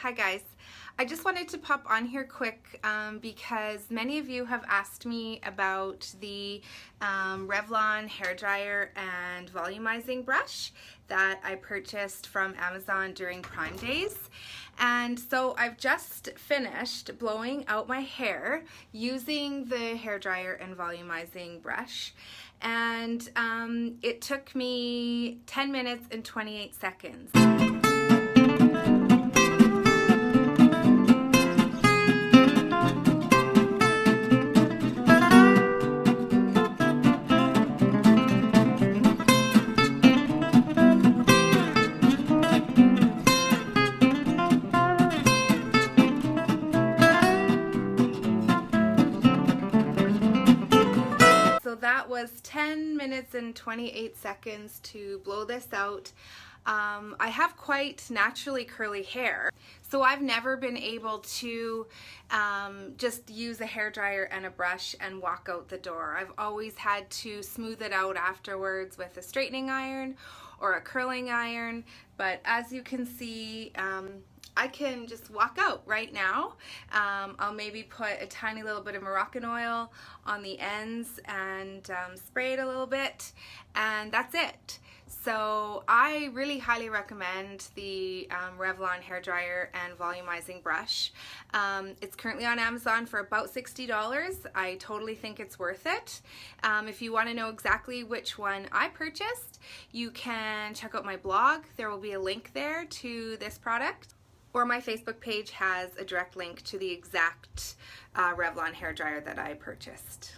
Hi guys. I just wanted to pop on here quick because many of you have asked me about the Revlon hairdryer and volumizing brush that I purchased from Amazon during Prime Days. And so I've just finished blowing out my hair using the hairdryer and volumizing brush, and it took me 10 minutes and 28 seconds. So that was 10 minutes and 28 seconds to blow this out. I have quite naturally curly hair, so I've never been able to just use a hairdryer and a brush and walk out the door. I've always had to smooth it out afterwards with a straightening iron or a curling iron, but as you can see, I can just walk out right now. I'll maybe put a tiny little bit of Moroccan oil on the ends and spray it a little bit, and that's it. So I really highly recommend the Revlon hairdryer and volumizing brush. It's currently on Amazon for about $60. I totally think it's worth it. If you want to know exactly which one I purchased, you can check out my blog. There will be a link there to this product. Or my Facebook page has a direct link to the exact Revlon hairdryer that I purchased.